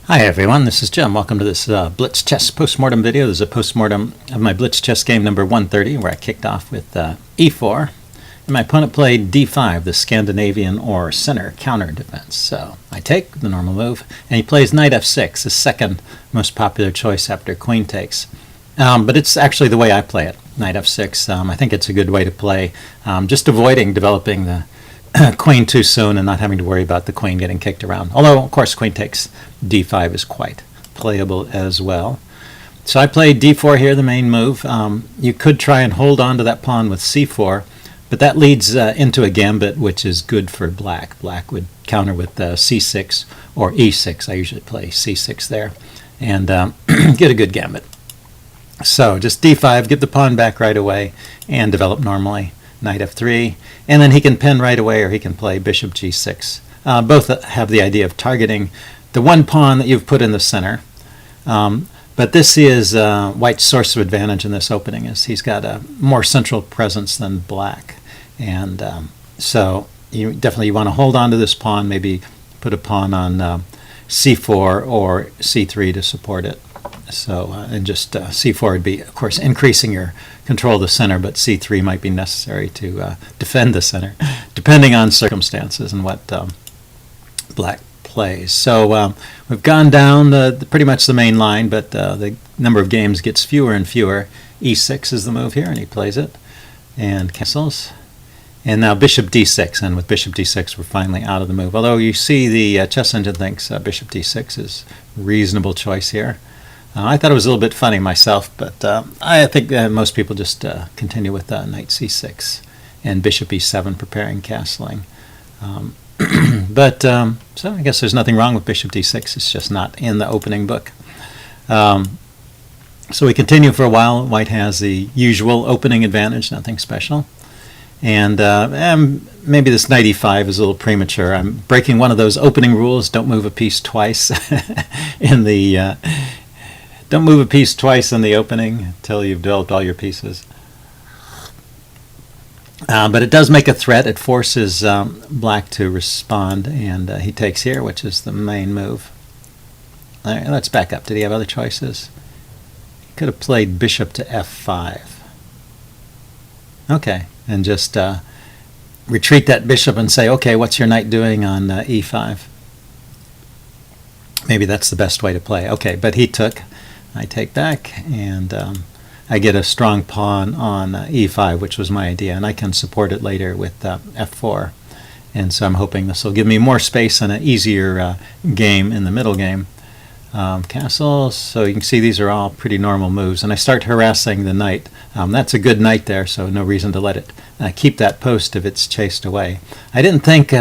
Hi everyone, this is Jim. Welcome to this Blitz chess postmortem video. This is a postmortem of my Blitz chess game number 130, where I kicked off with e4, and my opponent played d5, the Scandinavian or center counter defense. So I take the normal move, and he plays knight f6, the second most popular choice after queen takes. But it's actually the way I play it, knight f6. I think it's a good way to play, just avoiding developing the queen too soon and not having to worry about the queen getting kicked around. Although, of course, queen takes d5 is quite playable as well. So I played d4 here, the main move. You could try and hold on to that pawn with c4, but that leads into a gambit, which is good for black. Black would counter with c6 or e6. I usually play c6 there and get a good gambit. So just d5, get the pawn back right away and develop normally. Knight f3, and then he can pin right away, or he can play bishop g6. Both have the idea of targeting the one pawn that you've put in the center. But this is White's source of advantage in this opening, is he's got a more central presence than black. And so you definitely want to hold on to this pawn, maybe put a pawn on c4 or c3 to support it. So and just c4 would be, of course, increasing your control of the center, but c3 might be necessary to defend the center, depending on circumstances and what black plays. So we've gone down pretty much the main line, but the number of games gets fewer and fewer. e6 is the move here, and he plays it and castles. And now bishop d6, and with bishop d6 we're finally out of the move. Although you see the chess engine thinks bishop d6 is a reasonable choice here. I thought it was a little bit funny myself, but I think most people just continue with knight c6 and bishop e7 preparing castling. So I guess there's nothing wrong with bishop d6. It's just not in the opening book. So we continue for a while. White has the usual opening advantage, nothing special. And maybe this knight e5 is a little premature. I'm breaking one of those opening rules: don't move a piece twice in the don't move a piece twice in the opening until you've developed all your pieces. But it does make a threat. It forces black to respond, and he takes here, which is the main move. All right, let's back up. Did he have other choices? He could have played bishop to f5. Okay, and just retreat that bishop and say, okay, what's your knight doing on e5? Maybe that's the best way to play. Okay, but he took. I take back, and I get a strong pawn on e5, which was my idea, and I can support it later with f4. And so I'm hoping this will give me more space and an easier game in the middle game. Castles, so you can see these are all pretty normal moves, and I start harassing the knight. That's a good knight there, so no reason to let it keep that post if it's chased away. I didn't think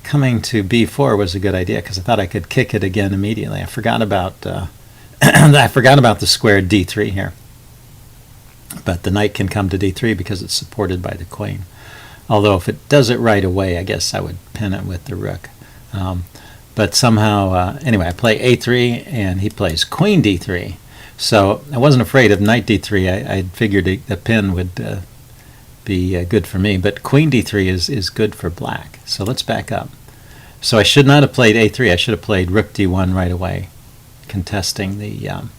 coming to b4 was a good idea, because I thought I could kick it again immediately. I forgot about the square d3 here. But the knight can come to d3 because it's supported by the queen. Although if it does it right away, I guess I would pin it with the rook. But somehow, anyway, I play a3, and he plays queen d3. So I wasn't afraid of knight d3. I figured the pin would be good for me. But queen d3 is good for black. So let's back up. So I should not have played a3. I should have played rook d1 right away, contesting the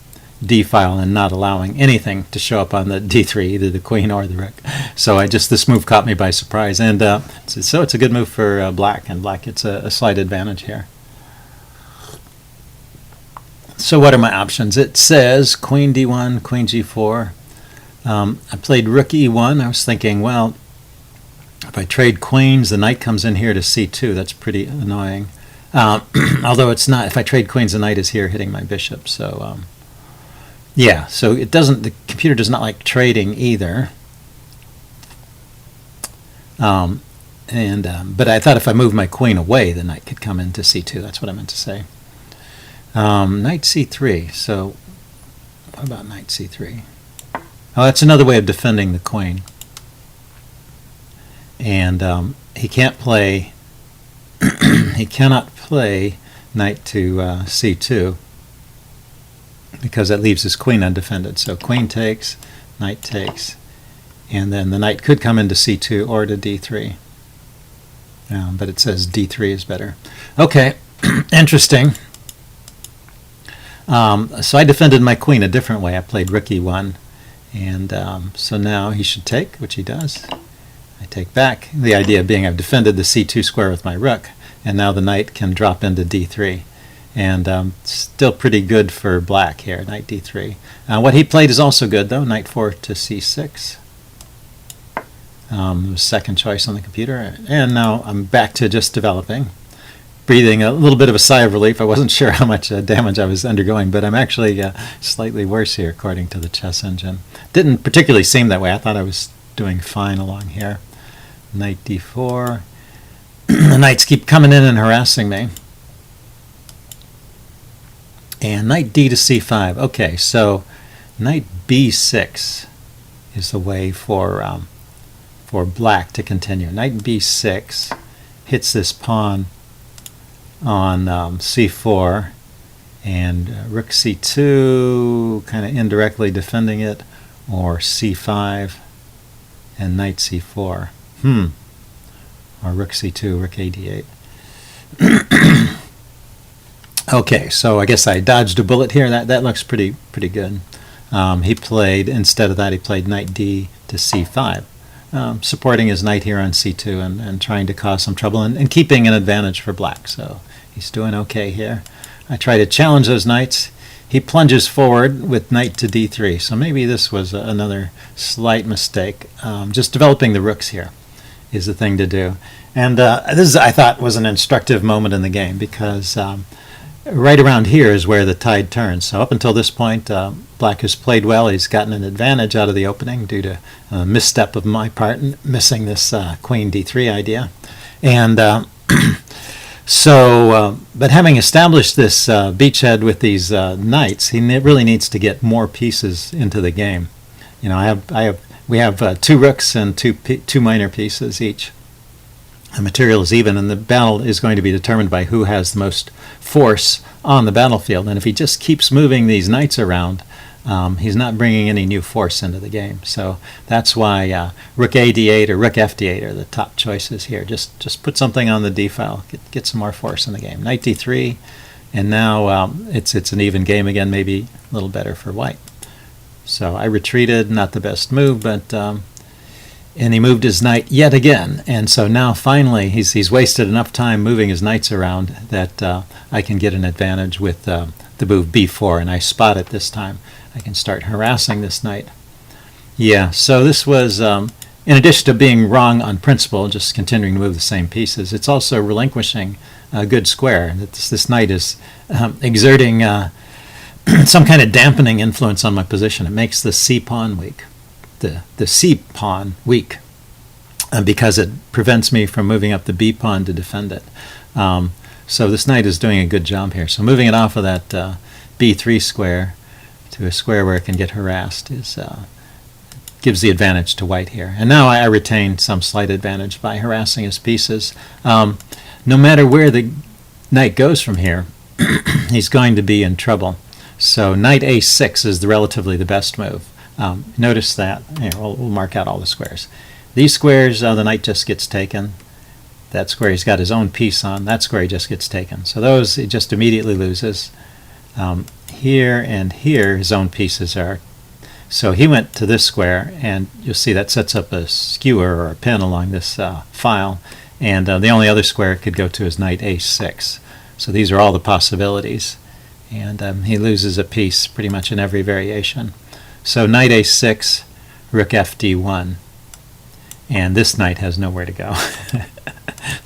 d file and not allowing anything to show up on the d3, either the queen or the rook. So this move caught me by surprise, and so it's a good move for black, and black gets a slight advantage here. So what are my options? It says queen d1, queen g4. I played rook e1. I was thinking, well, if I trade queens, the knight comes in here to c2. That's pretty annoying. Although it's not. If I trade queens, the knight is here hitting my bishop. So yeah, so it doesn't. The computer does not like trading either. But I thought if I moved my queen away, the knight could come into c2. That's what I meant to say. Knight c3. So what about knight c3? Oh, that's another way of defending the queen. And he can't play. He cannot play knight to c2 because that leaves his queen undefended. So queen takes, knight takes, and then the knight could come into c2 or to d3. But it says d3 is better. Okay, interesting. So I defended my queen a different way. I played rook e1, and so now he should take, which he does. I take back. The idea being I've defended the c2 square with my rook, and now the knight can drop into d3. And still pretty good for black here, knight d3. What he played is also good, though, knight 4 to c6. Second choice on the computer. And now I'm back to just developing. Breathing a little bit of a sigh of relief. I wasn't sure how much damage I was undergoing, but I'm actually slightly worse here, according to the chess engine. Didn't particularly seem that way. I thought I was doing fine along here. Knight d4. The knights keep coming in and harassing me. And knight d to c5. Okay, so knight b6 is the way for black to continue. Knight b6 hits this pawn on c4, and rook c2 kind of indirectly defending it, or c5 and knight c4. Or rook c2, rook a d8. Okay, so I guess I dodged a bullet here. That looks pretty good. He played, instead of that, he played knight d to c5, supporting his knight here on c2 and trying to cause some trouble and keeping an advantage for black. So he's doing okay here. I try to challenge those knights. He plunges forward with knight to d3. So maybe this was another slight mistake. Just developing the rooks here is the thing to do. And this, I thought, was an instructive moment in the game, because right around here is where the tide turns. So up until this point, black has played well. He's gotten an advantage out of the opening due to a misstep of my part, missing this queen d3 idea. And but having established this beachhead with these knights, he really needs to get more pieces into the game. You know, we have 2 rooks and two minor pieces each. The material is even, and the battle is going to be determined by who has the most force on the battlefield. And if he just keeps moving these knights around, he's not bringing any new force into the game. So that's why rook a d8 or rook f d8 are the top choices here. Just put something on the d file, get some more force in the game. Knight d3, and now it's an even game again, maybe a little better for white. So I retreated, not the best move, but and he moved his knight yet again. And so now finally he's wasted enough time moving his knights around that I can get an advantage with the move b4, and I spot it this time. I can start harassing this knight. Yeah, so this was, in addition to being wrong on principle, just continuing to move the same pieces, it's also relinquishing a good square. This knight is exerting some kind of dampening influence on my position. It makes the c pawn weak. The c pawn weak, because it prevents me from moving up the b pawn to defend it. So this knight is doing a good job here. So moving it off of that b3 square to a square where it can get harassed gives the advantage to white here. And now I retain some slight advantage by harassing his pieces. No matter where the knight goes from here, he's going to be in trouble. So knight a6 is relatively the best move. Notice that. Here, we'll mark out all the squares. These squares, the knight just gets taken. That square he's got his own piece on. That square he just gets taken. So those he just immediately loses. Here and here his own pieces are. So he went to this square, and you'll see that sets up a skewer or a pin along this file. And the only other square it could go to is knight a6. So these are all the possibilities. And he loses a piece pretty much in every variation. So knight a6, rook f d1, and this knight has nowhere to go.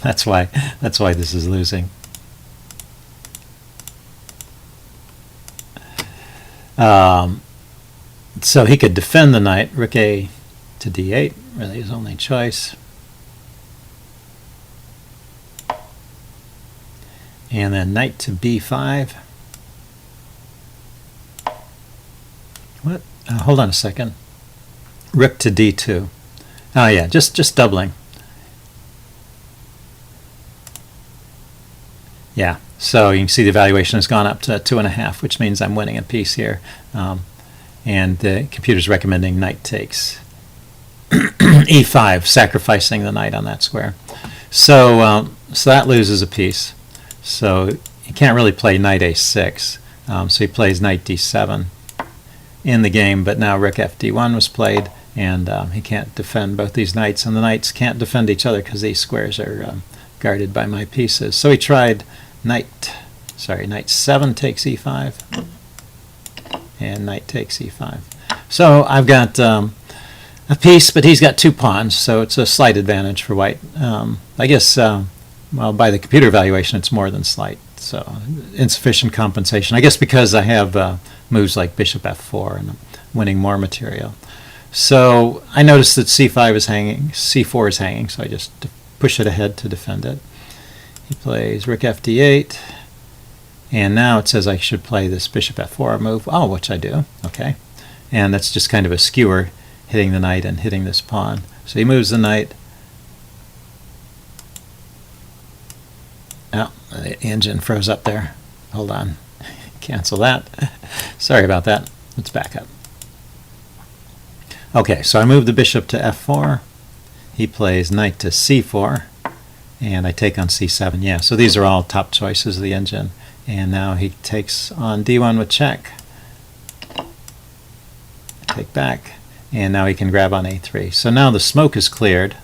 That's why this is losing. So he could defend the knight, rook a to d8, really his only choice. And then knight to b5. What? Hold on a second. Rook to d2. Oh yeah, just doubling. Yeah, so you can see the valuation has gone up to 2.5, which means I'm winning a piece here. And the computer's recommending knight takes e5, sacrificing the knight on that square. So that loses a piece. So you can't really play knight a6. So he plays knight d7 in the game, but now rook fd1 was played, and he can't defend both these knights, and the knights can't defend each other because these squares are guarded by my pieces. So he tried knight 7 takes e5, and knight takes e5. So I've got a piece, but he's got 2 pawns, so it's a slight advantage for white. I guess, well, by the computer evaluation, it's more than slight, so insufficient compensation. I guess because I have moves like bishop f4 and I'm winning more material. So I noticed that c5 is hanging, c4 is hanging, so I just push it ahead to defend it. He plays rook fd8, and now it says I should play this bishop f4 move, which I do, okay. And that's just kind of a skewer, hitting the knight and hitting this pawn. So he moves the knight. Oh, the engine froze up there. Hold on. Cancel that. Sorry about that. Let's back up. Okay, so I move the bishop to f4. He plays knight to c4, and I take on c7. Yeah, so these are all top choices of the engine. And now he takes on d1 with check. Take back, and now he can grab on a3. So now the smoke is cleared,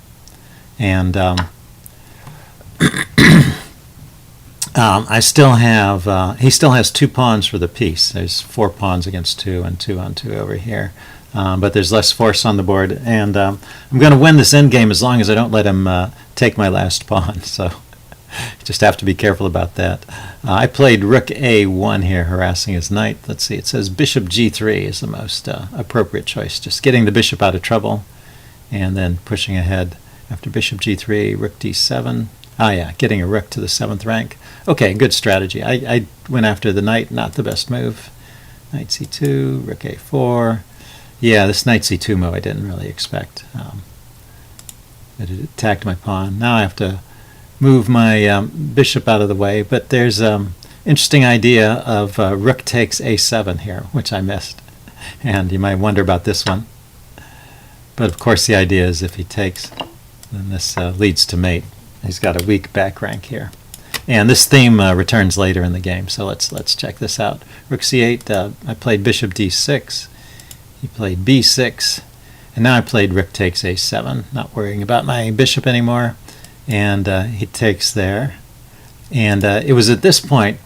and I still have, he still has 2 pawns for the piece. There's 4 pawns against 2 and 2 on 2 over here. But there's less force on the board, and I'm going to win this endgame as long as I don't let him take my last pawn. So just have to be careful about that. I played rook a1 here, harassing his knight. Let's see, it says bishop g3 is the most appropriate choice. Just getting the bishop out of trouble, and then pushing ahead after bishop g3, rook d7. Yeah, getting a rook to the 7th rank. Okay, good strategy. I went after the knight, not the best move. Knight c2, rook a4. Yeah, this knight c2 move I didn't really expect. It attacked my pawn. Now I have to move my bishop out of the way, but there's an interesting idea of rook takes a7 here, which I missed. And you might wonder about this one. But of course the idea is if he takes, then this leads to mate. He's got a weak back rank here. And this theme returns later in the game, so let's check this out. Rook c8, I played bishop d6. He played b6, and now I played rook takes a7, not worrying about my bishop anymore. And he takes there. And it was at this point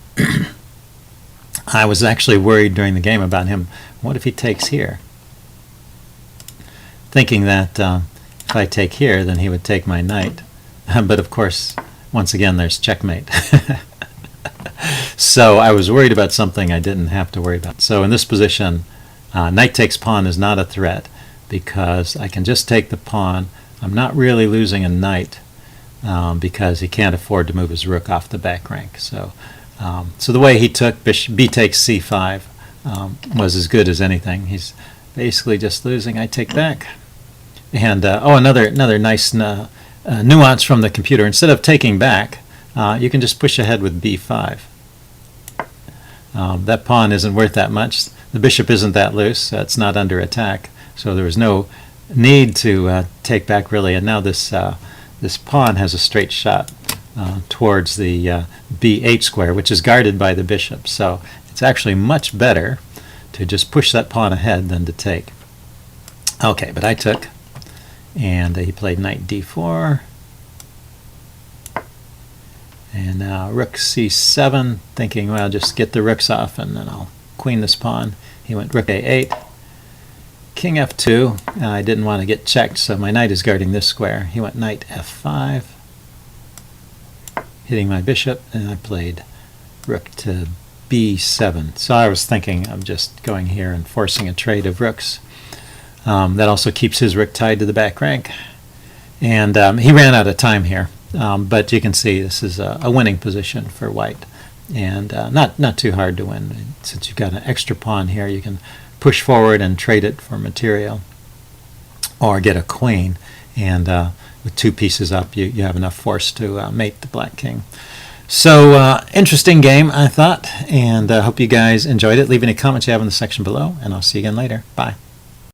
I was actually worried during the game about him. What if he takes here? Thinking that if I take here, then he would take my knight. But of course, once again, there's checkmate. So I was worried about something I didn't have to worry about. So in this position, knight takes pawn is not a threat because I can just take the pawn. I'm not really losing a knight because he can't afford to move his rook off the back rank. So, so the way he took bishop b takes c5 was as good as anything. He's basically just losing. I take back. And another nice nuance from the computer. Instead of taking back, you can just push ahead with b5. That pawn isn't worth that much. The bishop isn't that loose. It's not under attack. So there was no need to take back really. And now this this pawn has a straight shot towards the b8 square, which is guarded by the bishop. So it's actually much better to just push that pawn ahead than to take. Okay, but I took. And he played knight d4. And now rook c7, thinking, well, just get the rooks off and then I'll queen this pawn. He went rook a8. King f2. I didn't want to get checked, so my knight is guarding this square. He went knight f5, hitting my bishop, and I played rook to b7. So I was thinking of just going here and forcing a trade of rooks. That also keeps his rook tied to the back rank. And he ran out of time here. But you can see this is a winning position for white. And not too hard to win. Since you've got an extra pawn here, you can push forward and trade it for material. Or get a queen. And with 2 pieces up, you have enough force to mate the black king. So interesting game, I thought. And I hope you guys enjoyed it. Leave any comments you have in the section below. And I'll see you again later. Bye.